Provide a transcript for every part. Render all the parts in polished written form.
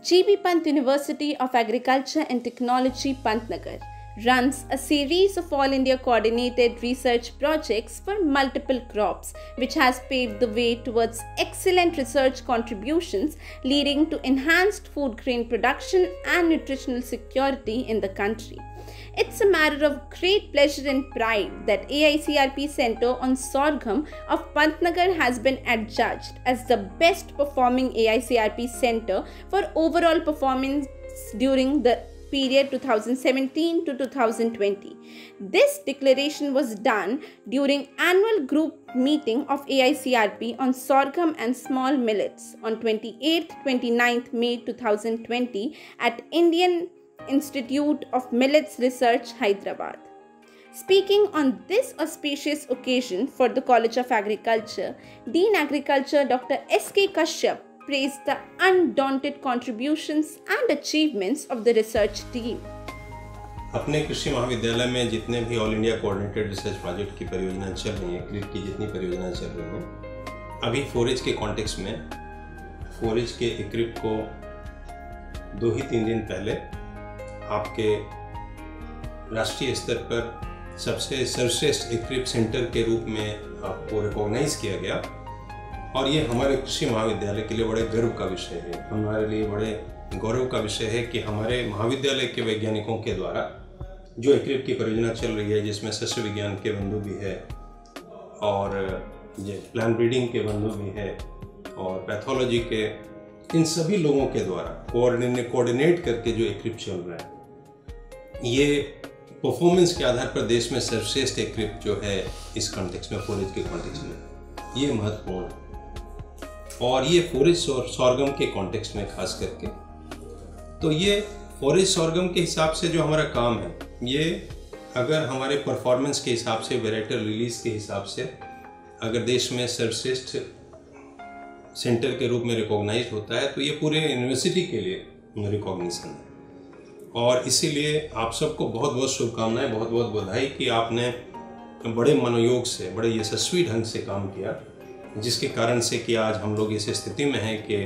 G.B. Pant University of Agriculture and Technology, Pantnagar, runs a series of All India coordinated research projects for multiple crops, which has paved the way towards excellent research contributions leading to enhanced food grain production and nutritional security in the country. It's a matter of great pleasure and pride that AICRP Center on Sorghum of Pantnagar has been adjudged as the best performing AICRP Center for overall performance during the period 2017 to 2020. This declaration was done during annual group meeting of AICRP on sorghum and small millets on 28th-29th May 2020 at Indian Institute of Millets Research, Hyderabad. Speaking on this auspicious occasion for the College of Agriculture, Dean Agriculture Dr. S.K. Kashyap praised the undaunted contributions and achievements of the research team. अपने कृषि महाविद्यालय में जितने भी all India coordinated research project की परियोजनाएं चल रही हैं, क्रिप की जितनी परियोजनाएं चल रही हैं, अभी फोरेज के कॉन्टेक्स्ट में फोरेज के इक्रिप को 2 ही 3 दिन पहले आपके राष्ट्रीय स्तर पर सबसे सर्वश्रेष्ठ इक्रिप सेंटर के रूप में आपको रिकॉग्नाइज किया गया और ये हमारे कृषि महाविद्यालय के लिए बड़े गर्व का विषय है। हमारे लिए बड़े गौरव का विषय है कि हमारे महाविद्यालय के वैज्ञानिकों के द्वारा जो इक्रिप की परियोजना चल रही है, जिसमें सस्य विज्ञान के बंधु भी है और ये प्लांट ब्रीडिंग के बंधु भी है और पैथोलॉजी के, इन सभी लोगों के द्वारा कोऑर्डिनेट करके जो इक्रिप चल रहा है, ये परफॉर्मेंस के आधार पर देश में सर्वश्रेष्ठ इक्रिप जो है इस कॉन्टेक्स्ट में, फोरेज के कॉन्टेक्स्ट में, ये महत्वपूर्ण है। और ये फोरेज और सॉर्गम के कॉन्टेक्स्ट में खास करके, तो ये फोरेज सॉर्गम के हिसाब से जो हमारा काम है, ये अगर हमारे परफॉर्मेंस के हिसाब से, वेराइटल रिलीज के हिसाब से अगर देश में सर्वश्रेष्ठ सेंटर के रूप में रिकॉग्नाइज होता है तो ये पूरे यूनिवर्सिटी के लिए रिकॉग्निशन है। और इसीलिए आप सबको बहुत बहुत शुभकामनाएं, बहुत बहुत बधाई कि आपने बड़े मनोयोग से, बड़े यशस्वी ढंग से काम किया, जिसके कारण से कि आज हम लोग इस स्थिति में हैं कि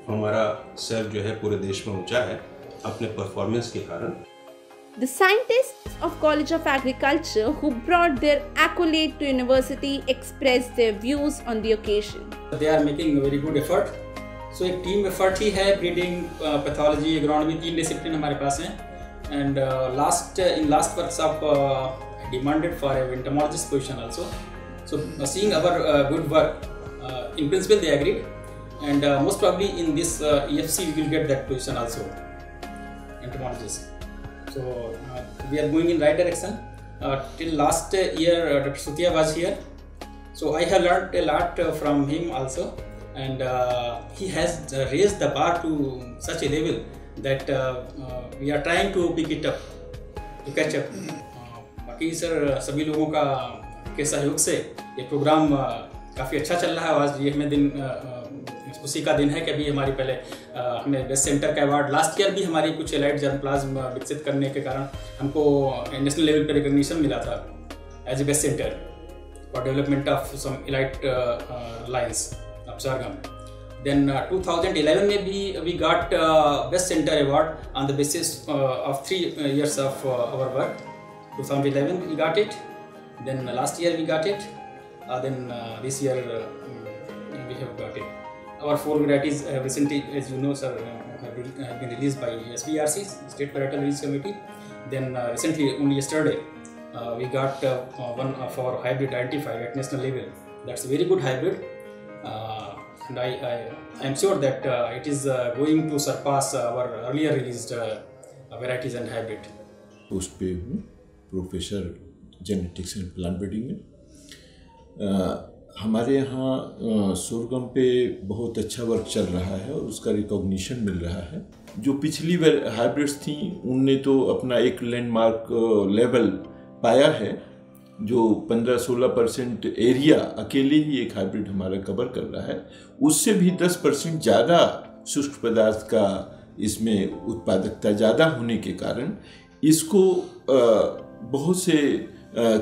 हमारा सर जो है पूरे देश में ऊंचा है अपने परफॉर्मेंस के कारण। The scientists of College of Agriculture who brought their accolade to university expressed their views on the occasion. They are making a very good effort. So एक टीम एफर्ट ही है, ब्रीडिंग, पैथोलॉजी, एग्रोनॉमी, 3 डिसिप्लिन हमारे पास हैं। And in last workshop demanded for a entomologist position also. So seeing our good work, in principle they agreed, and most probably in this EFC we will get that position also, entomologist. So we are going in right direction. Till last year Dr. Sutia was here, so I have learned a lot from him also, and he has raised the bar to such a level that we are trying to pick it up, to catch up. बाकी sir सभी लोगों का के सहयोग से ये programme काफ़ी अच्छा चल रहा है। आज ये हमें दिन खुशी का दिन है कि अभी हमारी पहले हमें बेस्ट सेंटर का अवार्ड, लास्ट ईयर भी हमारी कुछ एलाइट जर्मप्लाज्म विकसित करने के कारण हमको नेशनल लेवल पर रिकॉग्निशन मिला था as a best centre for development of some elite lines of sorghum. Then 2011 में भी we got best center award on the basis of 3 years of our work. 2011 we got it, then last year we got it, then this year we have got it. Our 4 varieties have recently, as you know sir, have been released by SBRC, State Varietal Release Committee. Then recently, only yesterday, we got one of our hybrid identified at national level. That's a very good hybrid, and I am sure that it is going to surpass our earlier released varieties and hybrid. उस पे हूँ professor genetics and plant breeding में। हमारे यहाँ sorghum पे बहुत अच्छा work चल रहा है और उसका रिकॉग्निशन मिल रहा है। जो पिछली हाइब्रिड्स थी उनने तो अपना एक लैंडमार्क लेवल पाया है, जो 15-16% एरिया अकेले ही एक हाइब्रिड हमारा कवर कर रहा है। उससे भी 10% ज़्यादा शुष्क पदार्थ का इसमें उत्पादकता ज़्यादा होने के कारण इसको बहुत से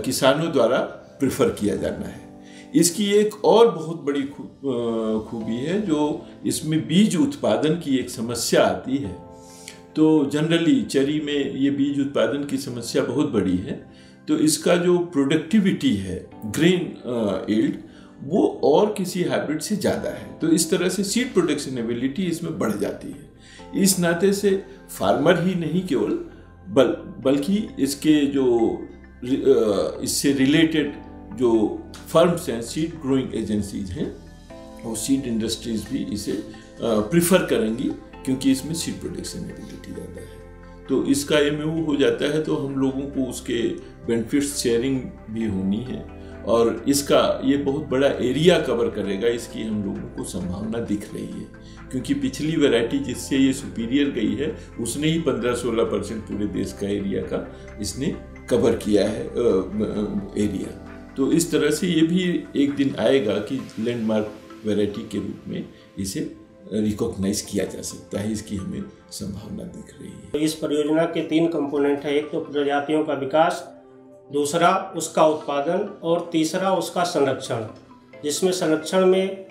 किसानों द्वारा प्रेफर किया जाना है। इसकी एक और बहुत बड़ी खूबी है, जो इसमें बीज उत्पादन की एक समस्या आती है। तो जनरली चेरी में ये बीज उत्पादन की समस्या बहुत बड़ी है, तो इसका जो प्रोडक्टिविटी है ग्रेन यील्ड वो और किसी हाइब्रिड से ज़्यादा है। तो इस तरह से सीड प्रोडक्शन एबिलिटी इसमें बढ़ जाती है। इस नाते से फार्मर ही नहीं केवल बल्कि इसके जो इससे रिलेटेड जो फर्म्स हैं, सीड ग्रोइंग एजेंसीज हैं और सीड इंडस्ट्रीज भी इसे प्रिफर करेंगी, क्योंकि इसमें सीड प्रोडक्शन एबिलिटी ज़्यादा है। तो इसका एमओयू हो जाता है तो हम लोगों को उसके बेनिफिट्स शेयरिंग भी होनी है, और इसका ये बहुत बड़ा एरिया कवर करेगा, इसकी हम लोगों को संभावना दिख रही है। क्योंकि पिछली वैरायटी जिससे ये सुपीरियर गई है उसने ही 15-16% पूरे देश का एरिया का इसने कवर किया है एरिया। तो इस तरह से ये भी एक दिन आएगा कि लैंडमार्क वैरायटी के रूप में इसे रिकॉग्नाइज किया जा सकता है, इसकी हमें संभावना दिख रही है। इस परियोजना के 3 कंपोनेंट है, एक तो प्रजातियों का विकास, दूसरा उसका उत्पादन और तीसरा उसका संरक्षण। जिसमें संरक्षण में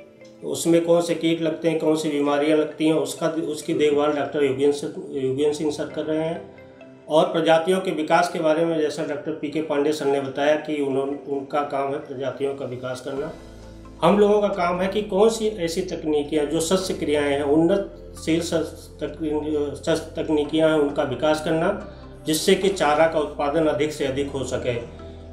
उसमें कौन से कीट लगते हैं, कौन सी बीमारियां लगती हैं, उसकी देखभाल डॉक्टर योगेन सिंह सर कर रहे हैं। और प्रजातियों के विकास के बारे में जैसा डॉक्टर पीके पांडे सर ने बताया कि उनका काम है प्रजातियों का विकास करना। हम लोगों का काम है कि कौन सी ऐसी तकनीकियाँ जो शस्य क्रियाएँ हैं, उन्नतशील शस्य तकनीकियाँ हैं, उनका विकास करना, जिससे कि चारा का उत्पादन अधिक से अधिक हो सके।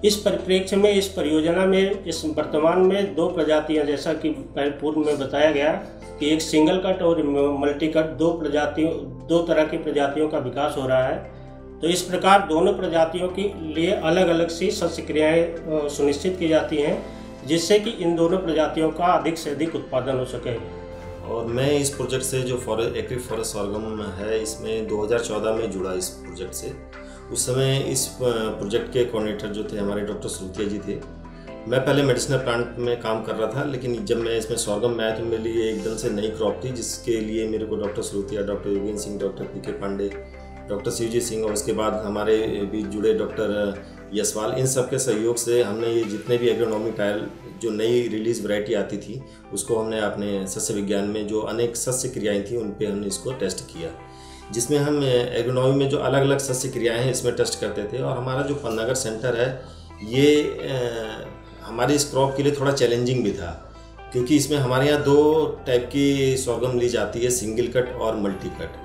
इस परिप्रेक्ष्य में इस परियोजना में इस वर्तमान में 2 प्रजातियाँ, जैसा कि पूर्व में बताया गया कि एक सिंगल कट और मल्टी कट, 2 तरह की प्रजातियों का विकास हो रहा है। तो इस प्रकार दोनों प्रजातियों के लिए अलग अलग सी शस्य क्रियाएँ सुनिश्चित की जाती हैं, जिससे कि इन दोनों प्रजातियों का अधिक से अधिक उत्पादन हो सके। और मैं इस प्रोजेक्ट से जो एक्टिव फॉरेस्ट सॉर्गम है, इसमें 2014 में जुड़ा इस प्रोजेक्ट से। उस समय इस प्रोजेक्ट के कोऑर्डिनेटर जो थे हमारे डॉक्टर श्रुतिया जी थे। मैं पहले मेडिसिनल प्लांट में काम कर रहा था, लेकिन जब मैं इसमें सॉर्गम में आया तो मेरे लिए एकदम से नई क्रॉप थी, जिसके लिए मेरे को डॉक्टर श्रुतिया, डॉक्टर योगेन सिंह, डॉक्टर पीके पांडे, डॉक्टर शिवजी सिंह और उसके बाद हमारे बीच जुड़े डॉक्टर यशवाल, इन सब के सहयोग से हमने ये जितने भी एग्रोनॉमी ट्रायल जो नई रिलीज वैरायटी आती थी उसको हमने अपने सस्य विज्ञान में जो अनेक सस्य क्रियाएं थी उन पे हमने इसको टेस्ट किया, जिसमें हम एग्रोनॉमी में जो अलग अलग सस्य क्रियाएं हैं इसमें टेस्ट करते थे। और हमारा जो पन्नागर सेंटर है ये हमारी इस क्रॉप के लिए थोड़ा चैलेंजिंग भी था, क्योंकि इसमें हमारे यहाँ 2 टाइप की सॉर्गम ली जाती है, सिंगल कट और मल्टी कट।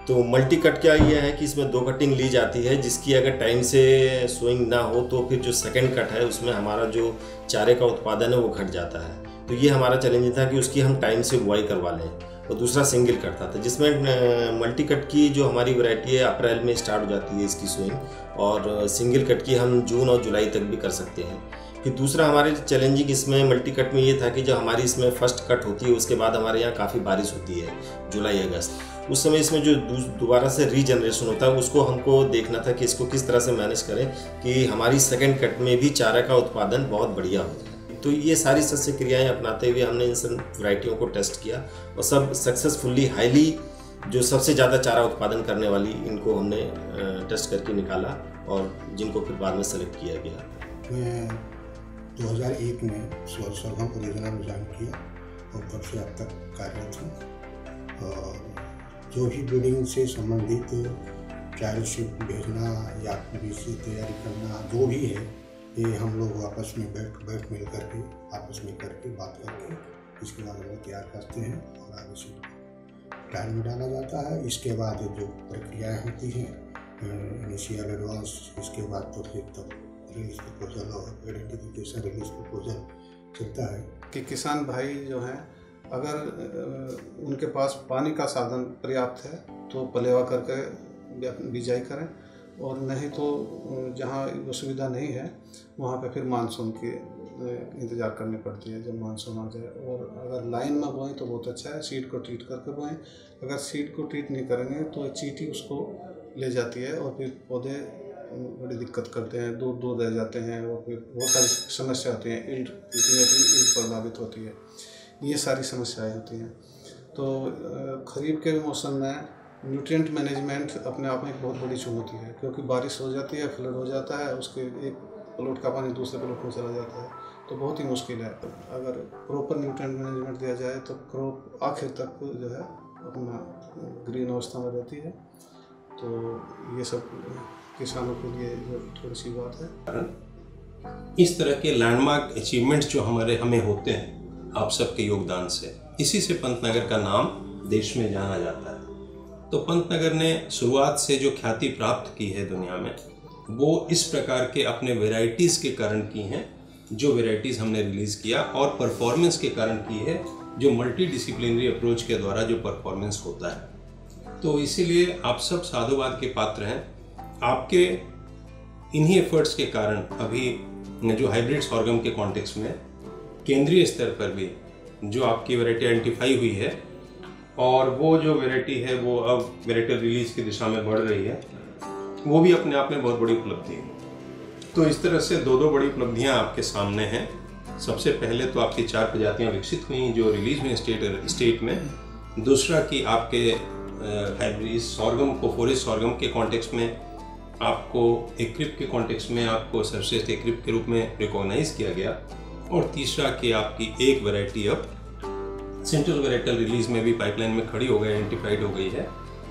तो मल्टी कट क्या ये है कि इसमें 2 कटिंग ली जाती है, जिसकी अगर टाइम से सोइंग ना हो तो फिर जो सेकंड कट है उसमें हमारा जो चारे का उत्पादन है वो घट जाता है। तो ये हमारा चैलेंज था कि उसकी हम टाइम से बुआई करवा लें। और दूसरा सिंगल कट था, जिसमें मल्टी कट की जो हमारी वैरायटी है अप्रैल में स्टार्ट हो जाती है इसकी सोइंग, और सिंगल कट की हम जून और जुलाई तक भी कर सकते हैं। फिर दूसरा हमारे चैलेंजिंग इसमें मल्टी कट में ये था कि जब हमारी इसमें फर्स्ट कट होती है उसके बाद हमारे यहाँ काफ़ी बारिश होती है जुलाई अगस्त, उस समय इसमें जो दोबारा से रीजनरेशन होता है उसको हमको देखना था कि इसको किस तरह से मैनेज करें कि हमारी सेकंड कट में भी चारा का उत्पादन बहुत बढ़िया हो जाए। तो ये सारी सस्य क्रियाएँ अपनाते हुए हमने इन सब वैरायटियों को टेस्ट किया और सब सक्सेसफुली हाईली जो सबसे ज़्यादा चारा उत्पादन करने वाली इनको हमने टेस्ट करके निकाला और जिनको फिर बाद में सेलेक्ट किया गया। मैं 2001 में सॉर्गम परियोजना में ज्वाइन किया और तब से अब तक कार्यरत हूँ। और जो भी ब्रीडिंग से संबंधित ट्रायल शिप भेजना या बीज की तैयारी करना जो भी है, ये हम लोग आपस में बैठ मिल करके आपस में करके बात करके इसके बारे में तैयार करते हैं और आगे से ट्रायल में डाला जाता है। इसके बाद जो प्रक्रियाएँ होती हैं इनिशियल एडवांस, इसके बाद तो फिर तब रिलीज प्रपोजल और आइडेंटिफिकेशन रिलीज प्रपोजल चलता है। कि किसान भाई जो हैं अगर उनके पास पानी का साधन पर्याप्त है तो पलेवा करके बिजाई करें, और नहीं तो जहाँ वो सुविधा नहीं है वहाँ पे फिर मानसून की इंतज़ार करनी पड़ती है जब मानसून आ जाए। और अगर लाइन में बोएं तो बहुत अच्छा है, सीड को ट्रीट करके बोएं। अगर सीड को ट्रीट नहीं करेंगे तो चींटी उसको ले जाती है और फिर पौधे बड़ी दिक्कत करते हैं, दूर रह जाते हैं और फिर बहुत सारी समस्या होती हैं, इल्ड प्रभावित होती है, ये सारी समस्याएं होती हैं। तो खरीफ के मौसम में न्यूट्रिएंट मैनेजमेंट अपने आप में एक बहुत बड़ी चुनौती है, क्योंकि बारिश हो जाती है, फ्लड हो जाता है, उसके एक प्लॉट का पानी दूसरे प्लॉट में चला जाता है, तो बहुत ही मुश्किल है। अगर प्रॉपर न्यूट्रिएंट मैनेजमेंट दिया जाए तो क्रॉप आखिर तक जो है अपना ग्रीन अवस्था में रहती है। तो ये सब किसानों के लिए थोड़ी सी बात है। इस तरह के लैंडमार्क अचीवमेंट्स जो हमें होते हैं आप सबके योगदान से, इसी से पंतनगर का नाम देश में जाना जाता है। तो पंतनगर ने शुरुआत से जो ख्याति प्राप्त की है दुनिया में, वो इस प्रकार के अपने वेराइटीज़ के कारण की हैं, जो वेराइटीज़ हमने रिलीज़ किया, और परफॉर्मेंस के कारण की है, जो मल्टी डिसिप्लिनरी अप्रोच के द्वारा जो परफॉर्मेंस होता है। तो इसीलिए आप सब साधुवाद के पात्र हैं। आपके इन्हीं एफर्ट्स के कारण अभी जो हाइब्रिड सॉर्गम के कॉन्टेक्स्ट में केंद्रीय स्तर पर भी जो आपकी वैरायटी आइडेंटिफाई हुई है, और वो जो वैरायटी है वो अब वैरायटी रिलीज़ की दिशा में बढ़ रही है, वो भी अपने आप में बहुत बड़ी उपलब्धि है। तो इस तरह से दो बड़ी उपलब्धियां आपके सामने हैं। सबसे पहले तो आपकी 4 प्रजातियां विकसित हुई जो रिलीज हुई स्टेट में। दूसरा कि आपके हाइब्रिड सॉर्गम को फोरेज सॉर्गम के कॉन्टेक्स्ट में आपको एक्रिप के कॉन्टेक्स्ट में आपको सर्वश्रेष्ठ एक्रिप के रूप में रिकॉग्नाइज किया गया। और तीसरा कि आपकी एक वैरायटी अब सेंट्रल वैराइटल रिलीज में भी पाइपलाइन में खड़ी हो गई, आइडेंटिफाइड हो गई है।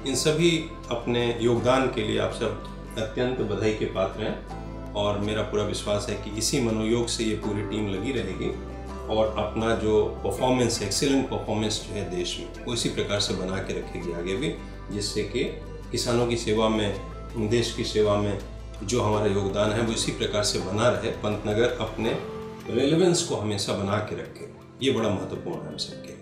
इन सभी अपने योगदान के लिए आप सब अत्यंत बधाई के पात्र हैं, और मेरा पूरा विश्वास है कि इसी मनोयोग से ये पूरी टीम लगी रहेगी और अपना जो परफॉर्मेंस, एक्सीलेंट परफॉर्मेंस जो है देश में, वो इसी प्रकार से बना के रखेगी आगे भी, जिससे कि किसानों की सेवा में, देश की सेवा में जो हमारा योगदान है वो इसी प्रकार से बना रहे। पंतनगर अपने रेलेवेंस को हमेशा बना के रखे, ये बड़ा महत्वपूर्ण है हम सबके लिए।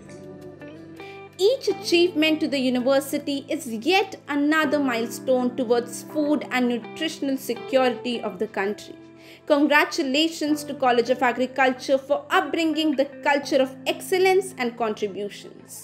Each achievement to the university is yet another milestone towards food and nutritional security of the country. Congratulations to College of Agriculture for upbringing the culture of excellence and contributions.